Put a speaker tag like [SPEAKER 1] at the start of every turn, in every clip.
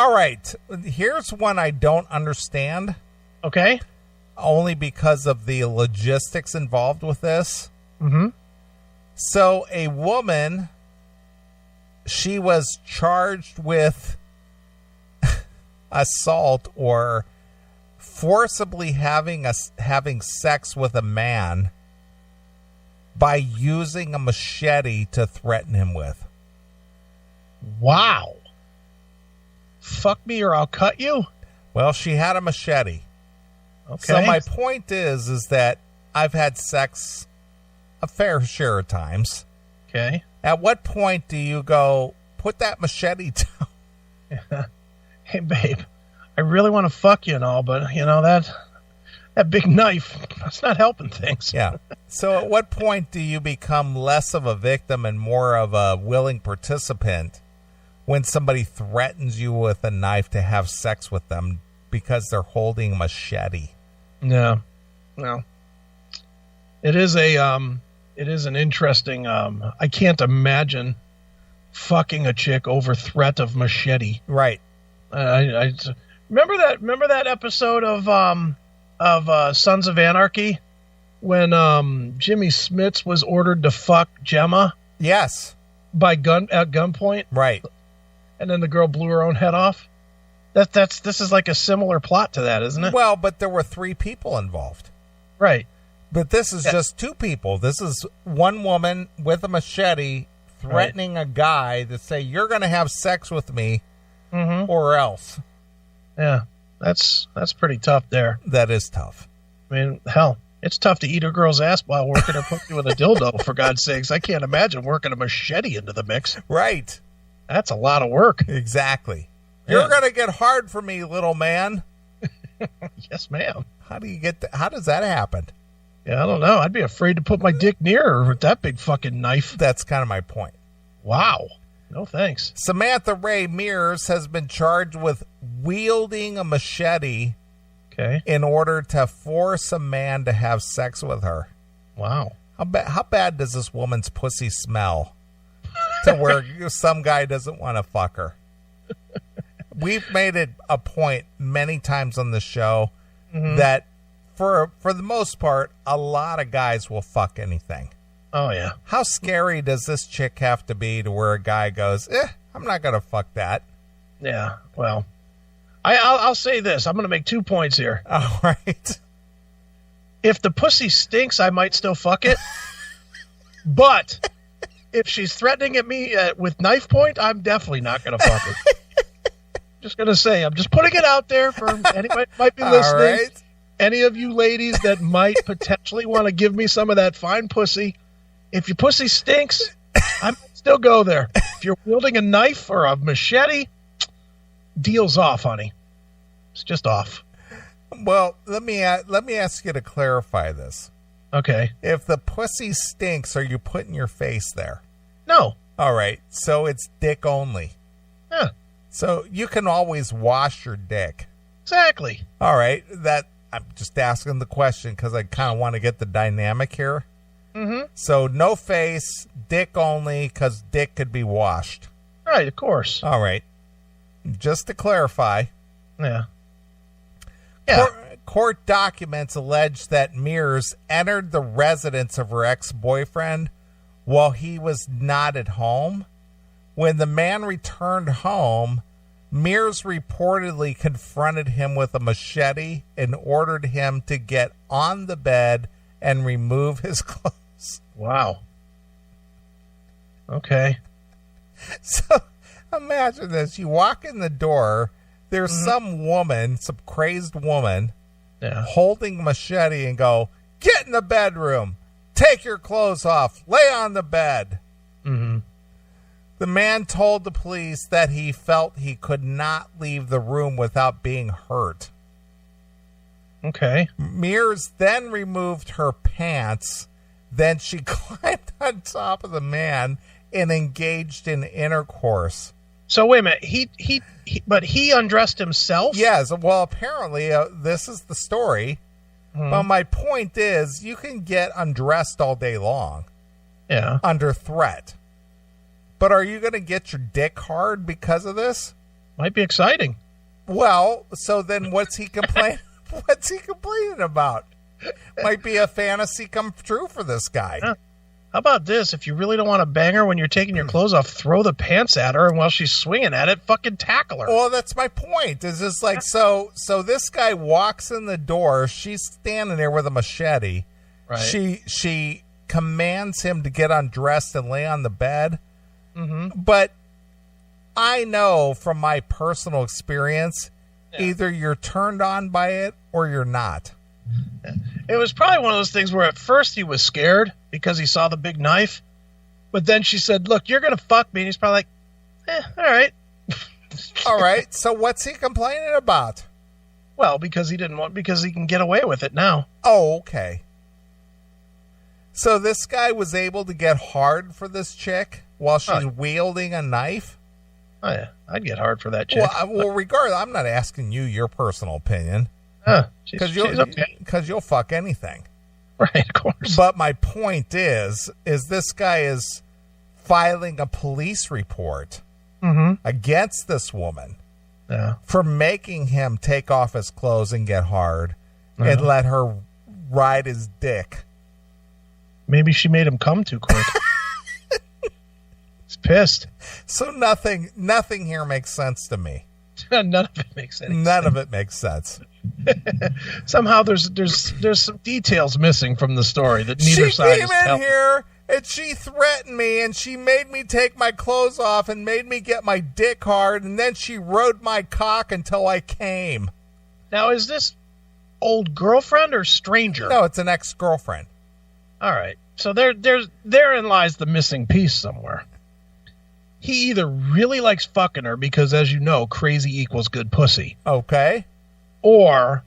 [SPEAKER 1] All right. Here's one I don't understand.
[SPEAKER 2] Okay.
[SPEAKER 1] Only because of the logistics involved with this.
[SPEAKER 2] Mm-hmm.
[SPEAKER 1] So a woman, she was charged with assault or forcibly having sex with a man by using a machete to threaten him with.
[SPEAKER 2] Wow. Fuck me or I'll cut you?
[SPEAKER 1] Well, she had a machete.
[SPEAKER 2] Okay.
[SPEAKER 1] So my point is that I've had sex a fair share of times.
[SPEAKER 2] Okay.
[SPEAKER 1] At what point do you go, put that machete down?
[SPEAKER 2] Hey, babe, I really want to fuck you and all, but, that big knife, that's not helping things.
[SPEAKER 1] Yeah. So at what point do you become less of a victim and more of a willing participant when somebody threatens you with a knife to have sex with them because they're holding a machete?
[SPEAKER 2] No. It is an interesting, I can't imagine fucking a chick over threat of machete.
[SPEAKER 1] Right.
[SPEAKER 2] I remember that episode of Sons of Anarchy when Jimmy Smits was ordered to fuck Gemma?
[SPEAKER 1] Yes.
[SPEAKER 2] At gunpoint?
[SPEAKER 1] Right.
[SPEAKER 2] And then the girl blew her own head off? This is like a similar plot to that, isn't it?
[SPEAKER 1] Well, but there were 3 people involved.
[SPEAKER 2] Right.
[SPEAKER 1] But this is just 2 people. This is one woman with a machete threatening a guy to say, you're going to have sex with me or else.
[SPEAKER 2] Yeah, that's pretty tough there.
[SPEAKER 1] That is tough.
[SPEAKER 2] I mean, hell, it's tough to eat a girl's ass while working her pussy with a dildo, for God's sakes. I can't imagine working a machete into the mix.
[SPEAKER 1] Right.
[SPEAKER 2] That's a lot of work.
[SPEAKER 1] Exactly.
[SPEAKER 2] Yeah.
[SPEAKER 1] You're going to get hard for me, little man.
[SPEAKER 2] Yes, ma'am.
[SPEAKER 1] How does that happen?
[SPEAKER 2] Yeah, I don't know. I'd be afraid to put my dick near her with that big fucking knife.
[SPEAKER 1] That's kind of my point.
[SPEAKER 2] Wow. No thanks.
[SPEAKER 1] Samantha Ray Mears has been charged with wielding a machete in order to force a man to have sex with her.
[SPEAKER 2] Wow.
[SPEAKER 1] How bad does this woman's pussy smell to where some guy doesn't want to fuck her? We've made it a point many times on the show that for the most part, a lot of guys will fuck anything.
[SPEAKER 2] Oh, yeah.
[SPEAKER 1] How scary does this chick have to be to where a guy goes, I'm not going to fuck that?
[SPEAKER 2] Yeah, well, I'll say this. I'm going to make 2 points here.
[SPEAKER 1] All right.
[SPEAKER 2] If the pussy stinks, I might still fuck it. But if she's threatening at me with knife point, I'm definitely not going to fuck it. Just going to say, I'm just putting it out there for anybody who might be listening.
[SPEAKER 1] All right.
[SPEAKER 2] Any of you ladies that might potentially want to give me some of that fine pussy, if your pussy stinks, I might still go there. If you're wielding a knife or a machete, deal's off, honey. It's just off.
[SPEAKER 1] Well, let me ask you to clarify this.
[SPEAKER 2] Okay.
[SPEAKER 1] If the pussy stinks, are you putting your face there?
[SPEAKER 2] No.
[SPEAKER 1] All right. So it's dick only.
[SPEAKER 2] Yeah.
[SPEAKER 1] So you can always wash your dick.
[SPEAKER 2] Exactly.
[SPEAKER 1] All right. I'm just asking the question because I kind of want to get the dynamic here.
[SPEAKER 2] Mm-hmm.
[SPEAKER 1] So no face, dick only, because dick could be washed.
[SPEAKER 2] Right, of course.
[SPEAKER 1] All right. Just to clarify.
[SPEAKER 2] Yeah.
[SPEAKER 1] Court documents allege that Mears entered the residence of her ex-boyfriend while he was not at home. When the man returned home, Mears reportedly confronted him with a machete and ordered him to get on the bed and remove his clothes.
[SPEAKER 2] Wow. Okay.
[SPEAKER 1] So imagine this. You walk in the door, there's some woman, some crazed woman, holding a machete and go, get in the bedroom, take your clothes off, lay on the bed.
[SPEAKER 2] Mm-hmm.
[SPEAKER 1] The man told the police that he felt he could not leave the room without being hurt.
[SPEAKER 2] Okay.
[SPEAKER 1] Mears then removed her pants. Then she climbed on top of the man and engaged in intercourse.
[SPEAKER 2] So wait a minute. But he undressed himself?
[SPEAKER 1] Yes. Well, apparently this is the story. But my point is, you can get undressed all day long.
[SPEAKER 2] Yeah.
[SPEAKER 1] Under threat. But are you going to get your dick hard because of this?
[SPEAKER 2] Might be exciting.
[SPEAKER 1] Well, so then what's he complaining about? Might be a fantasy come true for this guy.
[SPEAKER 2] Yeah. How about this? If you really don't want to bang her when you're taking your clothes off, throw the pants at her, and while she's swinging at it, fucking tackle her.
[SPEAKER 1] Well, that's my point. Is just like, so this guy walks in the door. She's standing there with a machete.
[SPEAKER 2] Right.
[SPEAKER 1] She commands him to get undressed and lay on the bed.
[SPEAKER 2] Mm-hmm.
[SPEAKER 1] But I know from my personal experience, either you're turned on by it or you're not.
[SPEAKER 2] It was probably one of those things where at first he was scared because he saw the big knife, but then she said, "Look, you're gonna fuck me," and he's probably like, all right.
[SPEAKER 1] All right. So what's he complaining about?
[SPEAKER 2] Well, because he can get away with it now.
[SPEAKER 1] Oh, okay. So this guy was able to get hard for this chick while she's wielding a knife?
[SPEAKER 2] Oh, yeah. I'd get hard for that chick.
[SPEAKER 1] Well, regardless, I'm not asking you your personal opinion. Because you'll fuck anything.
[SPEAKER 2] Right, of course.
[SPEAKER 1] But my point is this guy is filing a police report against this woman for making him take off his clothes and get hard and let her ride his dick.
[SPEAKER 2] Maybe she made him come too quick. He's pissed.
[SPEAKER 1] So nothing here makes sense to me.
[SPEAKER 2] None of it makes any sense.
[SPEAKER 1] None of it makes sense.
[SPEAKER 2] Somehow there's some details missing from the story that neither side is telling.
[SPEAKER 1] She came in here and she threatened me and she made me take my clothes off and made me get my dick hard and then she rode my cock until I came.
[SPEAKER 2] Now, is this old girlfriend or stranger?
[SPEAKER 1] No, it's an ex-girlfriend.
[SPEAKER 2] All right. So therein lies the missing piece somewhere. He either really likes fucking her because, as you know, crazy equals good pussy.
[SPEAKER 1] Okay.
[SPEAKER 2] Or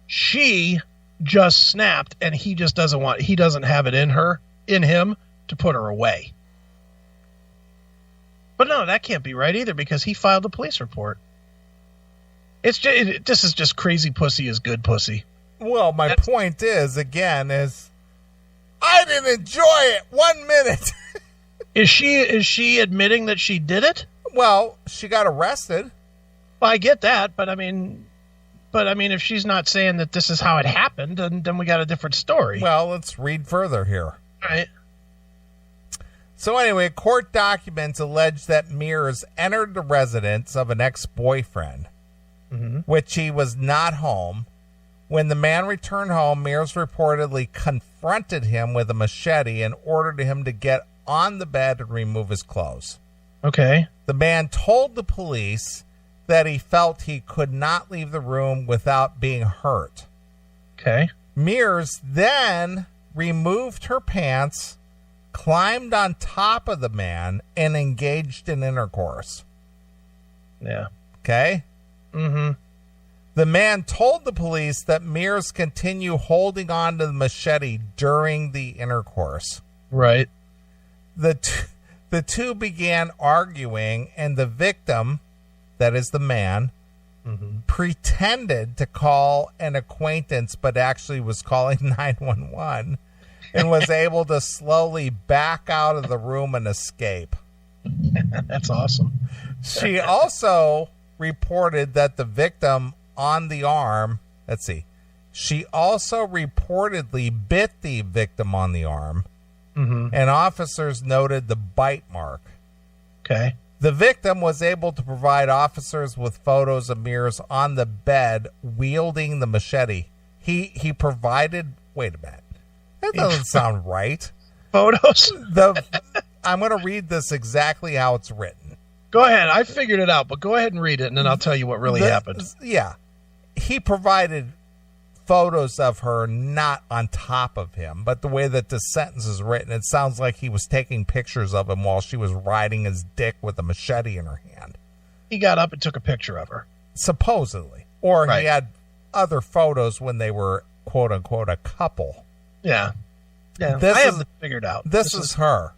[SPEAKER 2] she just snapped and he doesn't have it in him to put her away. But no, that can't be right either because he filed a police report. This is just crazy pussy is good pussy.
[SPEAKER 1] Well, my point is I didn't enjoy it 1 minute.
[SPEAKER 2] Is she admitting that she did it?
[SPEAKER 1] Well, she got arrested.
[SPEAKER 2] Well, I get that, but I mean, if she's not saying that this is how it happened, then we got a different story.
[SPEAKER 1] Well, let's read further here.
[SPEAKER 2] All right.
[SPEAKER 1] So anyway, court documents allege that Mears entered the residence of an ex-boyfriend, which he was not home. When the man returned home, Mears reportedly confronted him with a machete and ordered him to get on the bed and remove his clothes.
[SPEAKER 2] Okay.
[SPEAKER 1] The man told the police that he felt he could not leave the room without being hurt.
[SPEAKER 2] Okay.
[SPEAKER 1] Mears then removed her pants, climbed on top of the man, and engaged in intercourse.
[SPEAKER 2] Yeah.
[SPEAKER 1] Okay?
[SPEAKER 2] Mm-hmm.
[SPEAKER 1] The man told the police that Mears continued holding on to the machete during the intercourse.
[SPEAKER 2] Right.
[SPEAKER 1] The two began arguing, and the victim, that is the man, pretended to call an acquaintance, but actually was calling 911 and was able to slowly back out of the room and escape.
[SPEAKER 2] That's awesome.
[SPEAKER 1] She also reported that the victim on the arm, she also reportedly bit the victim on the arm, and officers noted the bite mark.
[SPEAKER 2] Okay.
[SPEAKER 1] The victim was able to provide officers with photos of Mears on the bed wielding the machete. He provided, wait a minute, that doesn't sound right.
[SPEAKER 2] Photos?
[SPEAKER 1] I'm going to read this exactly how it's written.
[SPEAKER 2] Go ahead. I figured it out, but go ahead and read it, and then I'll tell you what really happened.
[SPEAKER 1] Yeah. He provided photos of her not on top of him, but the way that the sentence is written, it sounds like he was taking pictures of him while she was riding his dick with a machete in her hand.
[SPEAKER 2] He got up and took a picture of her.
[SPEAKER 1] Supposedly. Or he had other photos when they were, quote unquote, a couple.
[SPEAKER 2] Yeah. Yeah. I have it figured out.
[SPEAKER 1] This is her.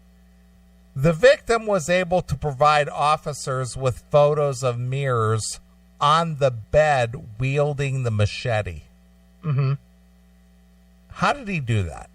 [SPEAKER 1] The victim was able to provide officers with photos of Mears on the bed wielding the machete.
[SPEAKER 2] Mm-hmm.
[SPEAKER 1] How did he do that?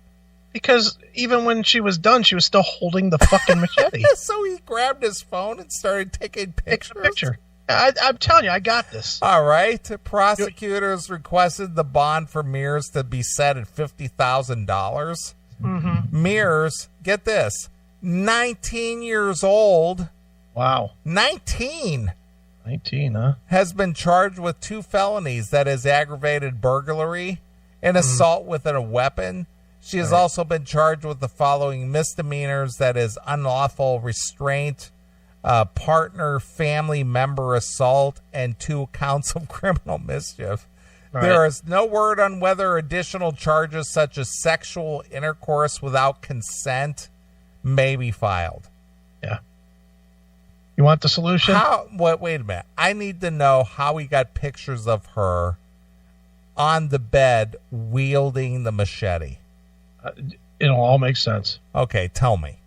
[SPEAKER 2] Because even when she was done, she was still holding the fucking machete.
[SPEAKER 1] So he grabbed his phone and started taking pictures.
[SPEAKER 2] Take a picture. I'm telling you, I got this.
[SPEAKER 1] All right. Prosecutors requested the bond for Mears to be set at $50,000.
[SPEAKER 2] Mm-hmm.
[SPEAKER 1] Mears, get this, 19 years old.
[SPEAKER 2] Wow.
[SPEAKER 1] 19,
[SPEAKER 2] huh?
[SPEAKER 1] has been charged with 2 felonies, that is aggravated burglary and assault with a weapon. She has also been charged with the following misdemeanors, that is unlawful restraint, partner, family member assault, and 2 counts of criminal mischief. Right. There is no word on whether additional charges such as sexual intercourse without consent may be filed.
[SPEAKER 2] Yeah. You want the solution?
[SPEAKER 1] Wait a minute. I need to know how he got pictures of her on the bed wielding the machete.
[SPEAKER 2] It'll all make sense.
[SPEAKER 1] Okay, tell me.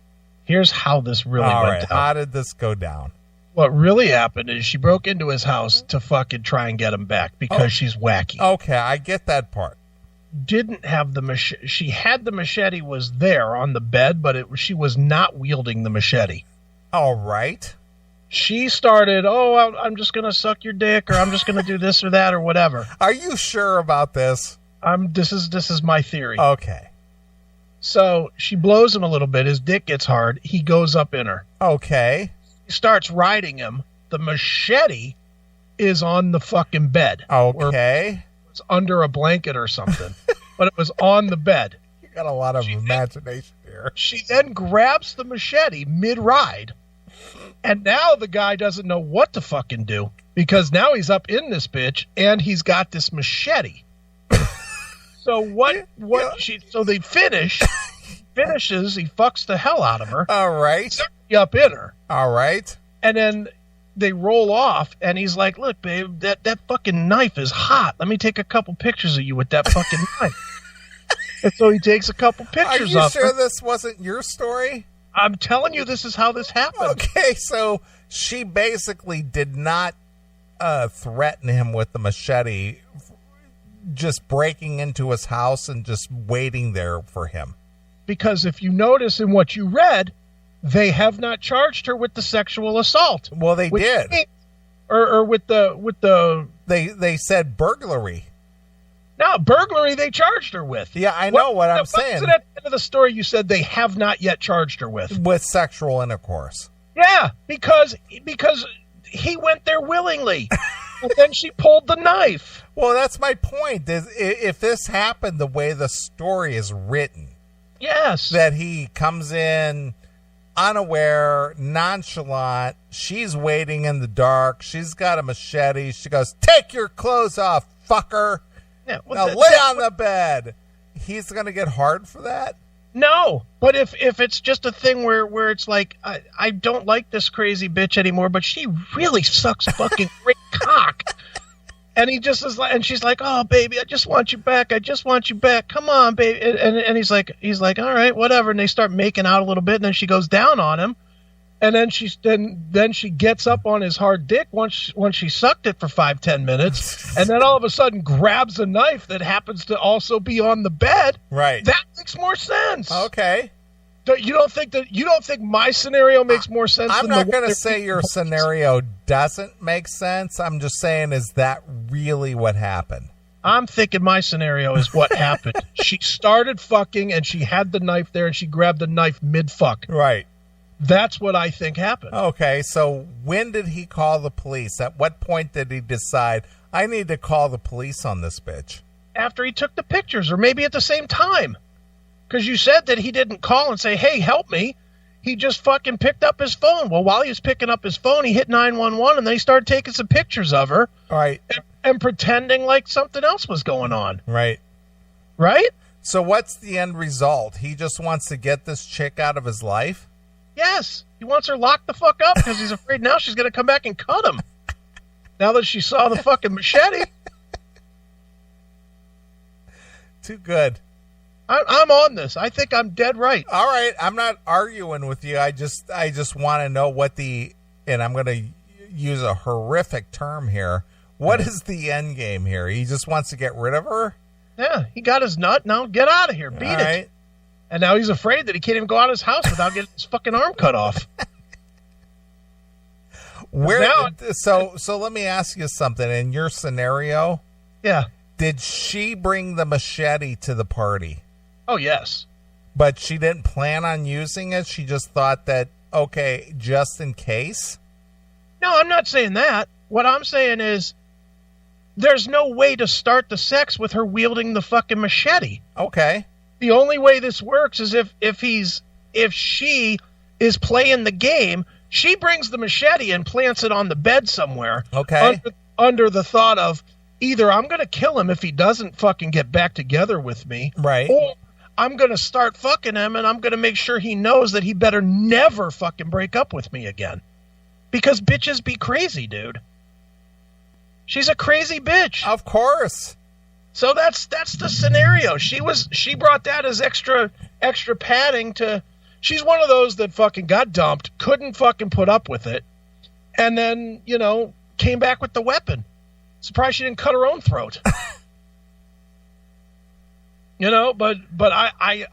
[SPEAKER 2] Here's how this really went down.
[SPEAKER 1] How did this go down?
[SPEAKER 2] What really happened is she broke into his house to fucking try and get him back because she's wacky.
[SPEAKER 1] Okay, I get that part.
[SPEAKER 2] Didn't have the machete. She had the machete was there on the bed, but she was not wielding the machete.
[SPEAKER 1] All right.
[SPEAKER 2] She started, I'm just going to suck your dick, or I'm just going to do this or that or whatever.
[SPEAKER 1] Are you sure about this?
[SPEAKER 2] This is my theory.
[SPEAKER 1] Okay.
[SPEAKER 2] So she blows him a little bit. His dick gets hard. He goes up in her.
[SPEAKER 1] Okay.
[SPEAKER 2] He starts riding him. The machete is on the fucking bed.
[SPEAKER 1] Okay.
[SPEAKER 2] It's under a blanket or something. But it was on the bed.
[SPEAKER 1] You got a lot of imagination here.
[SPEAKER 2] She then grabs the machete mid-ride. And now the guy doesn't know what to fucking do. Because now he's up in this bitch and he's got this machete. So so they finishes, he fucks the hell out of her.
[SPEAKER 1] All right.
[SPEAKER 2] Up in her.
[SPEAKER 1] All right.
[SPEAKER 2] And then they roll off and he's like, look, babe, that fucking knife is hot. Let me take a couple pictures of you with that fucking knife. And so he takes a couple pictures of her.
[SPEAKER 1] Are you sure this wasn't your story?
[SPEAKER 2] I'm telling you, this is how this happened.
[SPEAKER 1] Okay, so she basically did not threaten him with the machete, just breaking into his house and just waiting there for him.
[SPEAKER 2] Because if you notice in what you read, they have not charged her with the sexual assault.
[SPEAKER 1] Well, they did.
[SPEAKER 2] Or with the
[SPEAKER 1] They said burglary.
[SPEAKER 2] No, burglary they charged her with.
[SPEAKER 1] Yeah, I know what I'm saying.
[SPEAKER 2] At the end of the story, you said they have not yet charged her with.
[SPEAKER 1] With sexual intercourse.
[SPEAKER 2] Yeah, because he went there willingly. And then she pulled the knife.
[SPEAKER 1] Well, that's my point. If this happened the way the story is written.
[SPEAKER 2] Yes.
[SPEAKER 1] That he comes in unaware, nonchalant. She's waiting in the dark. She's got a machete. She goes, take your clothes off, fucker.
[SPEAKER 2] Yeah,
[SPEAKER 1] now lay on the bed. He's going to get hard for that?
[SPEAKER 2] No, but if it's just a thing where it's like, I don't like this crazy bitch anymore, but she really sucks fucking great cock. And he just is like, and she's like, oh baby, I just want you back. I just want you back. Come on, baby. And he's like, all right, whatever. And they start making out a little bit, and then she goes down on him. And then she gets up on his hard dick once she sucked it for 5-10 minutes, and then all of a sudden grabs a knife that happens to also be on the bed.
[SPEAKER 1] Right.
[SPEAKER 2] That makes more sense.
[SPEAKER 1] Okay.
[SPEAKER 2] You don't think my scenario makes more sense?
[SPEAKER 1] I'm not going to say your scenario doesn't make sense. I'm just saying, is that really what happened?
[SPEAKER 2] I'm thinking my scenario is what happened. She started fucking, and she had the knife there, and she grabbed the knife mid-fuck.
[SPEAKER 1] Right.
[SPEAKER 2] That's what I think happened.
[SPEAKER 1] Okay, so when did he call the police? At what point did he decide, I need to call the police on this bitch?
[SPEAKER 2] After he took the pictures, or maybe at the same time. Because you said that he didn't call and say, hey, help me. He just fucking picked up his phone. Well, while he was picking up his phone, he hit 911, and then he started taking some pictures of her.
[SPEAKER 1] Right.
[SPEAKER 2] And pretending like something else was going on.
[SPEAKER 1] Right.
[SPEAKER 2] Right?
[SPEAKER 1] So what's the end result? He just wants to get this chick out of his life?
[SPEAKER 2] Yes, he wants her locked the fuck up because he's afraid now she's going to come back and cut him. Now that she saw the fucking machete.
[SPEAKER 1] Too good.
[SPEAKER 2] I'm on this. I think I'm dead right.
[SPEAKER 1] All right, I'm not arguing with you. I just want to know what and I'm going to use a horrific term here. What is the end game here? He just wants to get rid of her?
[SPEAKER 2] Yeah, he got his nut. Now get out of here. Beat it. And now he's afraid that he can't even go out of his house without getting his fucking arm cut off.
[SPEAKER 1] So let me ask you something. In your scenario,
[SPEAKER 2] yeah,
[SPEAKER 1] did she bring the machete to the party?
[SPEAKER 2] Oh, yes.
[SPEAKER 1] But she didn't plan on using it? She just thought that, okay, just in case?
[SPEAKER 2] No, I'm not saying that. What I'm saying is there's no way to start the sex with her wielding the fucking machete.
[SPEAKER 1] Okay.
[SPEAKER 2] The only way this works is if she is playing the game, she brings the machete and plants it on the bed somewhere.
[SPEAKER 1] Okay.
[SPEAKER 2] Under the thought of either I'm going to kill him if he doesn't fucking get back together with me.
[SPEAKER 1] Right.
[SPEAKER 2] Or I'm going to start fucking him and I'm going to make sure he knows that he better never fucking break up with me again. Because bitches be crazy, dude. She's a crazy bitch.
[SPEAKER 1] Of course.
[SPEAKER 2] So that's the scenario. She brought that as extra padding to. She's one of those that fucking got dumped, couldn't fucking put up with it, and then came back with the weapon. Surprised she didn't cut her own throat. But I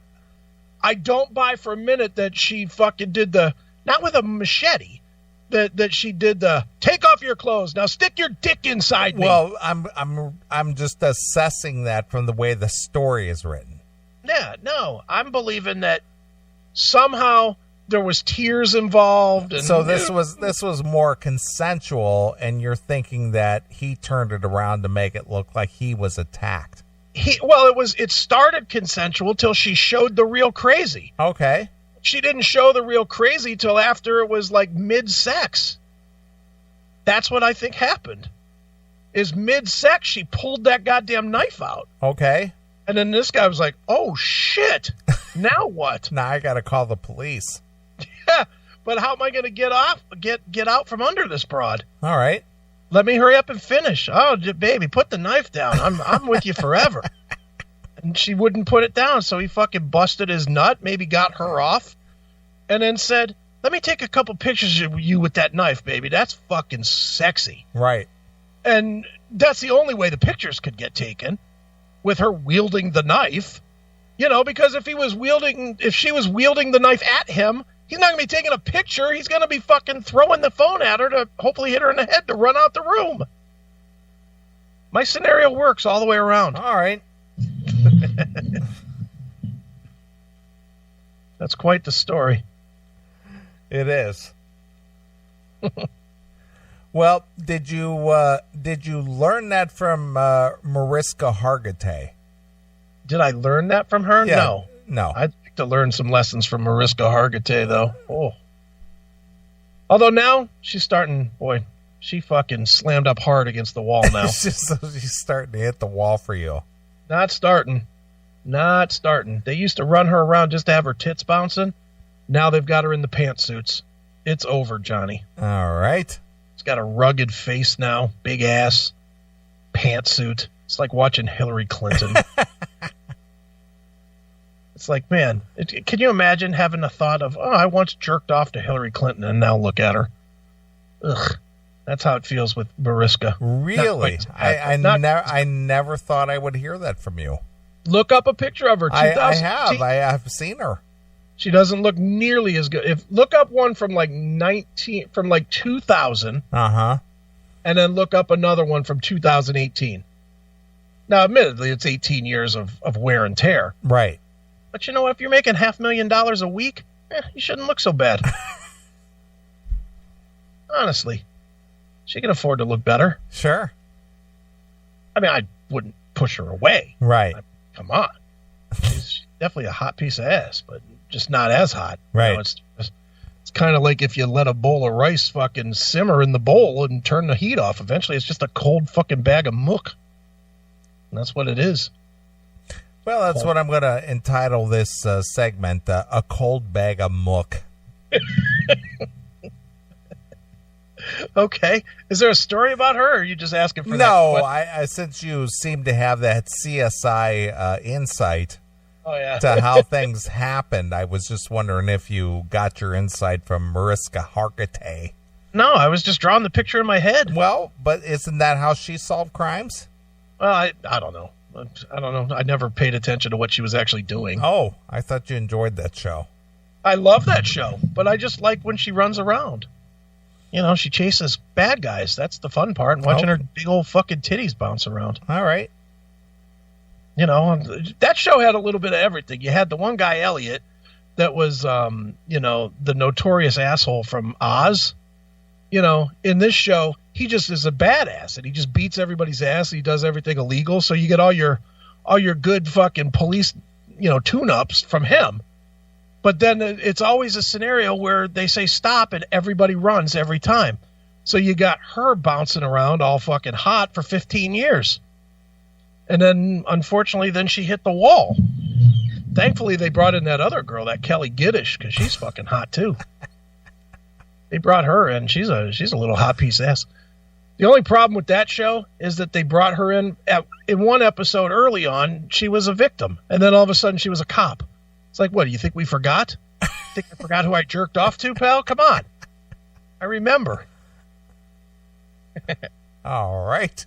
[SPEAKER 2] don't buy for a minute that she fucking did not with a machete. That she did the take off your clothes, now stick your dick inside me.
[SPEAKER 1] Well, I'm just assessing that from the way the story is written.
[SPEAKER 2] Yeah, no, I'm believing that somehow there was tears involved, and
[SPEAKER 1] so this was more consensual, and you're thinking that he turned it around to make it look like he was attacked.
[SPEAKER 2] It started consensual till she showed the real crazy.
[SPEAKER 1] Okay.
[SPEAKER 2] She didn't show the real crazy till after it was like mid-sex. That's what I think happened. Is mid-sex, she pulled that goddamn knife out.
[SPEAKER 1] Okay.
[SPEAKER 2] And then this guy was like, oh, shit. Now what?
[SPEAKER 1] Now I got to call the police.
[SPEAKER 2] Yeah, but how am I going to get out from under this broad?
[SPEAKER 1] All right.
[SPEAKER 2] Let me hurry up and finish. Oh, baby, put the knife down. I'm with you forever. And she wouldn't put it down, so he fucking busted his nut, maybe got her off, and then said, let me take a couple pictures of you with that knife, baby. That's fucking sexy.
[SPEAKER 1] Right.
[SPEAKER 2] And that's the only way the pictures could get taken, with her wielding the knife. Because if she was wielding the knife at him, he's not going to be taking a picture. He's going to be fucking throwing the phone at her to hopefully hit her in the head to run out the room. My scenario works all the way around.
[SPEAKER 1] All right.
[SPEAKER 2] That's quite the story.
[SPEAKER 1] It is. Well, did you learn that from Mariska Hargitay?
[SPEAKER 2] Did I learn that from her?
[SPEAKER 1] Yeah, no.
[SPEAKER 2] I'd like to learn some lessons from Mariska Hargitay, though. Oh. Although now she's starting, boy, she fucking slammed up hard against the wall now.
[SPEAKER 1] She's starting to hit the wall for you.
[SPEAKER 2] Not starting. They used to run her around just to have her tits bouncing. Now they've got her in the pantsuits. It's over, Johnny.
[SPEAKER 1] All right.
[SPEAKER 2] She's got a rugged face now, big ass, pantsuit. It's like watching Hillary Clinton. It's like, man, can you imagine having the thought of, I once jerked off to Hillary Clinton and now look at her. Ugh. That's how it feels with Mariska.
[SPEAKER 1] Really? I never thought I would hear that from you.
[SPEAKER 2] Look up a picture of her.
[SPEAKER 1] I have seen her.
[SPEAKER 2] She doesn't look nearly as good. Look up one from like 2000.
[SPEAKER 1] Uh-huh.
[SPEAKER 2] And then look up another one from 2018. Now, admittedly, it's 18 years of wear and tear.
[SPEAKER 1] Right.
[SPEAKER 2] But you know what? If you're making $500,000 a week, you shouldn't look so bad. Honestly. She can afford to look better.
[SPEAKER 1] Sure.
[SPEAKER 2] I mean, I wouldn't push her away.
[SPEAKER 1] Right.
[SPEAKER 2] Come on. She's definitely a hot piece of ass, but just not as hot.
[SPEAKER 1] Right.
[SPEAKER 2] It's kind of like if you let a bowl of rice fucking simmer in the bowl and turn the heat off. Eventually, it's just a cold fucking bag of muck. And that's what it is.
[SPEAKER 1] Well, that's what I'm going to entitle this segment, A Cold Bag of Muck.
[SPEAKER 2] Okay. Is there a story about her, or are you just asking for that?
[SPEAKER 1] No, I since you seem to have that CSI insight to how things happened, I was just wondering if you got your insight from Mariska Hargitay.
[SPEAKER 2] No, I was just drawing the picture in my head.
[SPEAKER 1] Well, but isn't that how she solved crimes?
[SPEAKER 2] Well, I don't know. I don't know. I never paid attention to what she was actually doing.
[SPEAKER 1] Oh, I thought you enjoyed that show.
[SPEAKER 2] I love that show, but I just like when she runs around. You know, she chases bad guys. That's the fun part, and watching her big old fucking titties bounce around.
[SPEAKER 1] All right.
[SPEAKER 2] You know, that show had a little bit of everything. You had the one guy, Elliot, that was, you know, the notorious asshole from Oz. You know, in this show, he just is a badass, and he just beats everybody's ass. And he does everything illegal, so you get all your good fucking police, you know, tune-ups from him. But then it's always a scenario where they say stop and everybody runs every time. So you got her bouncing around all fucking hot for 15 years. And then, unfortunately, then she hit the wall. Thankfully, they brought in that other girl, that Kelly Giddish, because she's fucking hot, too. They brought her in. She's a little hot piece of ass. The only problem with that show is that they brought her in one episode early on. She was a victim. And then all of a sudden, she was a cop. It's like, what, do you think we forgot? Think I forgot who I jerked off to, pal? Come on. I remember.
[SPEAKER 1] All right.